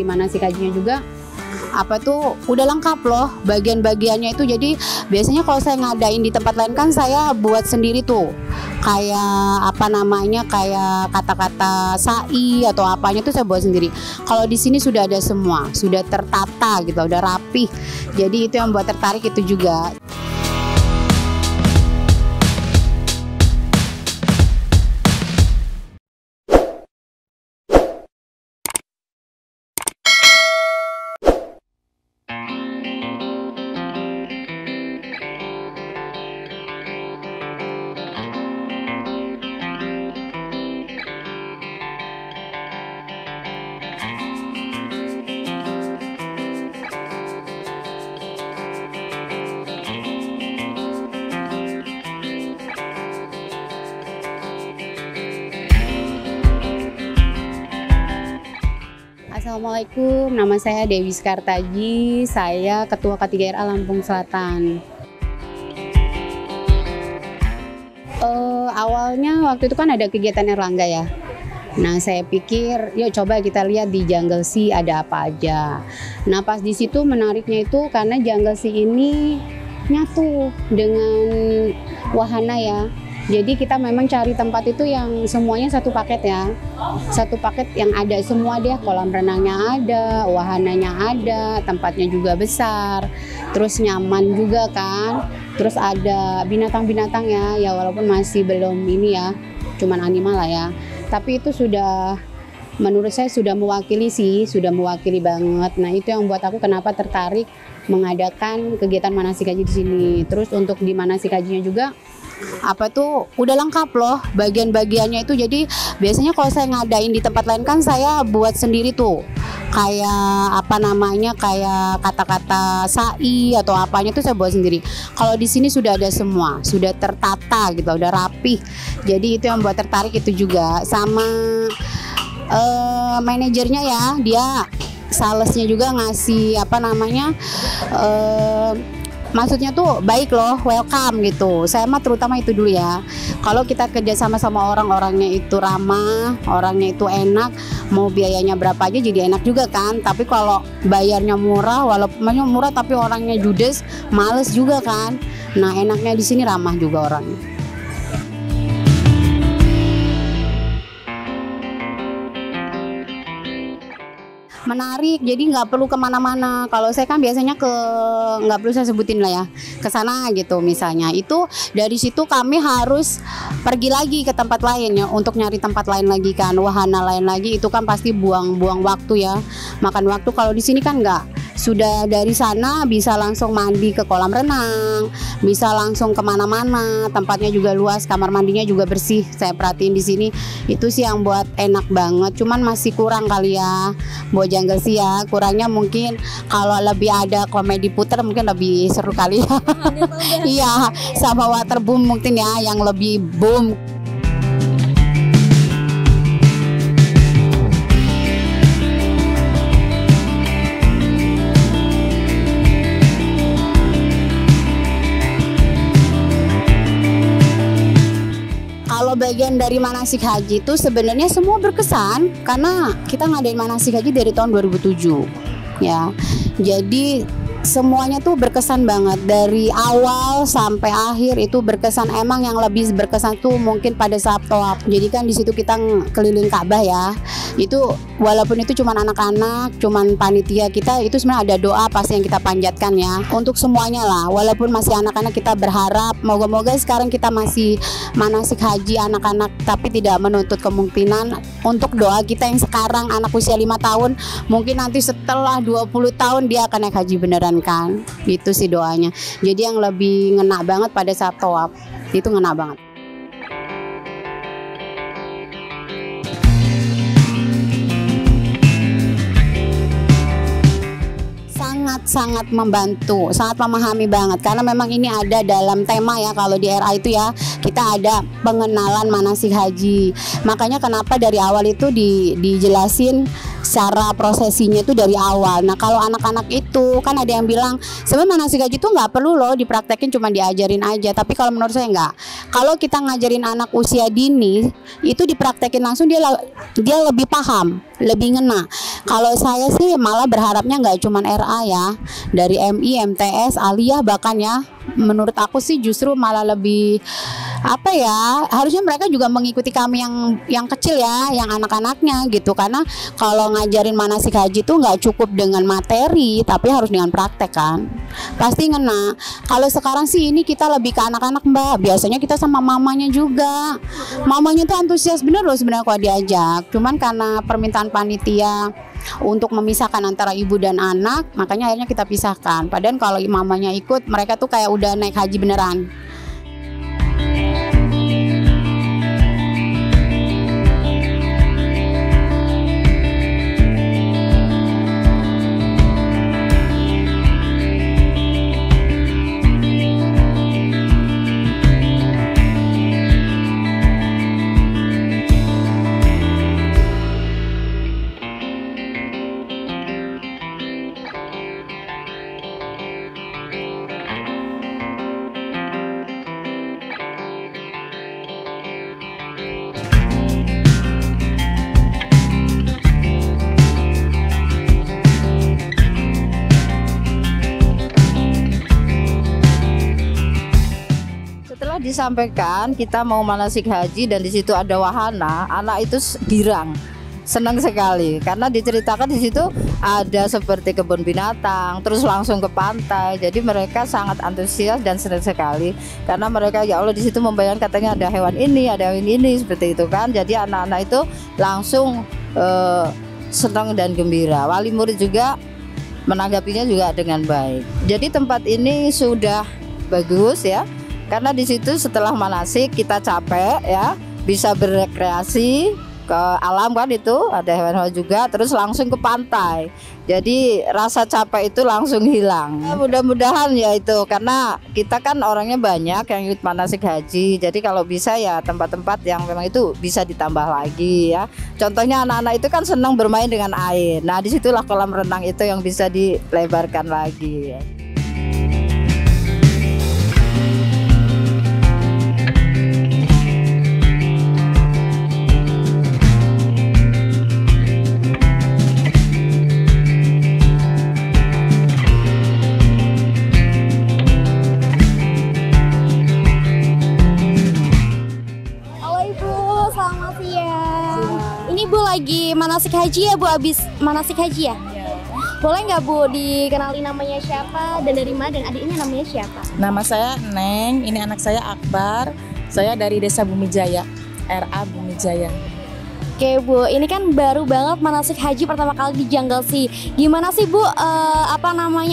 manasik hajinya juga udah lengkap loh bagian-bagiannya itu. Jadi biasanya kalau saya ngadain di tempat lain kan saya buat sendiri tuh, kayak kayak kata-kata sa'i atau apanya tuh saya buat sendiri. Kalau di sini sudah ada semua, sudah tertata gitu, udah rapih. Jadi itu yang buat tertarik itu juga. Assalamualaikum, nama saya Dewi Skartaji, saya Ketua K3RA Lampung Selatan. Awalnya waktu itu kan ada kegiatan Erlangga ya. Nah saya pikir, yuk coba kita lihat di Jungle Sea ada apa aja. Nah pas di situ menariknya itu karena Jungle Sea ini nyatu dengan wahana ya. Jadi kita memang cari tempat itu yang semuanya satu paket ya. Satu paket yang ada semua deh, kolam renangnya ada, wahananya ada, tempatnya juga besar, terus nyaman juga kan. Terus ada binatang-binatang ya walaupun masih belum ini ya, cuman animal lah ya. Tapi itu sudah, menurut saya sudah mewakili sih, sudah mewakili banget. Nah itu yang buat aku kenapa tertarik mengadakan kegiatan manasik haji di sini. Terus untuk di manasik hajinya juga udah lengkap loh bagian-bagiannya itu. Jadi biasanya kalau saya ngadain di tempat lain kan saya buat sendiri tuh, kayak kayak kata-kata sa'i atau apanya tuh saya buat sendiri. Kalau di sini sudah ada semua, sudah tertata gitu, udah rapih. Jadi itu yang buat tertarik itu juga. Sama manajernya ya, dia salesnya juga ngasih maksudnya tuh baik loh, welcome gitu. Saya mah terutama itu dulu ya. Kalau kita kerja sama orang-orangnya itu ramah, orangnya itu enak, mau biayanya berapa aja jadi enak juga kan. Tapi kalau bayarnya murah, walaupun murah tapi orangnya judes, males juga kan. Nah enaknya di sini ramah juga orangnya. Menarik, jadi nggak perlu kemana-mana. Kalau saya kan biasanya nggak perlu saya sebutin lah ya, ke sana gitu misalnya. Itu dari situ kami harus pergi lagi ke tempat lain ya, untuk nyari tempat lain lagi kan, wahana lain lagi. Itu kan pasti buang-buang waktu ya, makan waktu. Kalau di sini kan nggak, sudah dari sana bisa langsung mandi ke kolam renang, bisa langsung kemana-mana. Tempatnya juga luas, kamar mandinya juga bersih. Saya perhatiin di sini itu sih yang buat enak banget. Cuman masih kurang kali ya buat Jungle Sea ya. Kurangnya mungkin kalau lebih ada komedi puter mungkin lebih seru kali ya. Iya, sama waterboom mungkin ya yang lebih boom. Kalau bagian dari manasik haji itu sebenarnya semua berkesan karena kita ngadain manasik haji dari tahun 2007 ya. Jadi semuanya tuh berkesan banget dari awal sampai akhir itu berkesan. Emang yang lebih berkesan tuh mungkin pada saat tawaf. Jadi kan di situ kita keliling Ka'bah ya. Itu walaupun itu cuman anak-anak, cuman panitia kita, itu sebenarnya ada doa pasti yang kita panjatkan ya. Untuk semuanya lah. Walaupun masih anak-anak kita berharap moga-moga sekarang kita masih manasik haji anak-anak tapi tidak menuntut kemungkinan untuk doa kita yang sekarang anak usia 5 tahun mungkin nanti setelah 20 tahun dia akan naik haji beneran kan. Itu sih doanya. Jadi yang lebih ngena banget pada saat tawaf. Itu ngena banget. Sangat membantu, sangat memahami banget karena memang ini ada dalam tema ya. Kalau di RA itu ya kita ada pengenalan manasik haji. Makanya kenapa dari awal itu dijelasin cara prosesinya itu dari awal. Nah kalau anak-anak itu kan ada yang bilang sebenarnya manasik haji itu nggak perlu loh dipraktekin, cuma diajarin aja. Tapi kalau menurut saya nggak. Kalau kita ngajarin anak usia dini itu dipraktekin langsung, dia lebih paham, lebih ngena. Kalau saya sih malah berharapnya nggak cuma RA ya, dari MI, MTS, Aliyah bahkan ya. Menurut aku sih justru malah lebih apa ya, harusnya mereka juga mengikuti kami yang kecil ya, yang anak-anaknya gitu. Karena kalau ngajarin manasik haji itu nggak cukup dengan materi, tapi harus dengan praktek kan, pasti ngena. Kalau sekarang sih ini kita lebih ke anak-anak Mbak, biasanya kita sama mamanya juga. Mamanya tuh antusias bener loh sebenarnya kalau diajak, cuman karena permintaan panitia untuk memisahkan antara ibu dan anak, makanya akhirnya kita pisahkan. Padahal kalau mamanya ikut, mereka tuh kayak udah naik haji beneran. Disampaikan kita mau manasik haji dan di situ ada wahana, anak itu girang, senang sekali karena diceritakan di situ ada seperti kebun binatang, terus langsung ke pantai. Jadi mereka sangat antusias dan senang sekali karena mereka ya Allah di situ membayangkan katanya ada hewan ini, ada hewan ini seperti itu kan. Jadi anak-anak itu langsung senang dan gembira. Wali murid juga menanggapinya juga dengan baik. Jadi tempat ini sudah bagus ya. Karena di situ setelah manasik kita capek ya, bisa berekreasi ke alam kan, itu ada hewan-hewan juga, terus langsung ke pantai. Jadi rasa capek itu langsung hilang. Ya, mudah-mudahan ya itu, karena kita kan orangnya banyak yang ikut manasik haji. Jadi kalau bisa ya tempat-tempat yang memang itu bisa ditambah lagi ya. Contohnya anak-anak itu kan senang bermain dengan air. Nah disitulah kolam renang itu yang bisa dilebarkan lagi ya. Lagi manasik haji ya Bu, abis manasik haji ya? Boleh nggak Bu dikenali namanya siapa dan dari mana, dan adiknya namanya siapa? Nama saya Neng, ini anak saya Akbar, saya dari Desa Bumi Jaya, RA Bumi Jaya. Oke Bu, ini kan baru banget manasik haji pertama kali di Janggalsi. Gimana sih Bu,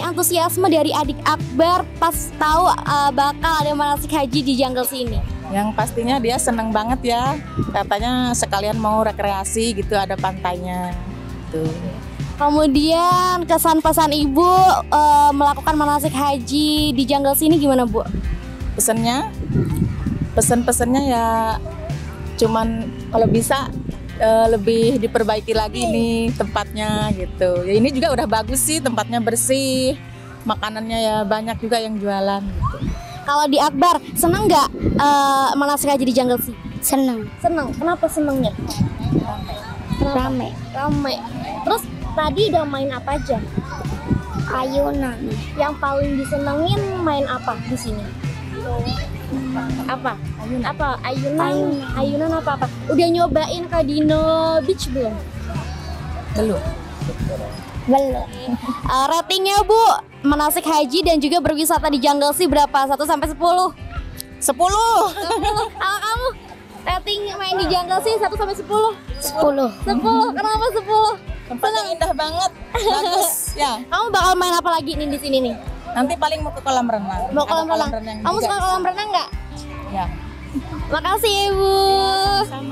antusiasme dari adik Akbar pas tahu bakal ada manasik haji di Janggalsi ini? Yang pastinya dia seneng banget ya, katanya sekalian mau rekreasi gitu, ada pantainya tuh. Kemudian kesan pesan Ibu melakukan manasik haji di Janggalsi ini gimana Bu? Pesan-pesannya ya cuman kalau bisa lebih diperbaiki lagi nih tempatnya gitu. Ya ini juga udah bagus sih, tempatnya bersih, makanannya ya banyak juga yang jualan gitu. Kalau di Akbar, seneng nggak manasik haji di Janggalsi? Seneng. Seneng. Kenapa senengnya? Rame. Rame. Terus tadi udah main apa aja? Ayunan. Yang paling disenengin main apa di sini? Apa? Ayunan. Apa? Ayunan apa? Udah nyobain ke Dino Beach belum? Belum. Ratingnya Bu, manasik haji dan juga berwisata di Janggalsi berapa? 1 sampai 10? 10. Kalau kamu rating main di Janggalsi 1 sampai 10? 10. Kenapa 10? Tempatnya indah banget, bagus ya. Kamu bakal main apa lagi nih di sini nih? Nanti paling mau ke kolam renang. Mau kolam renang. Kamu suka kolam renang nggak? Ya. Makasih Ibu. Sama.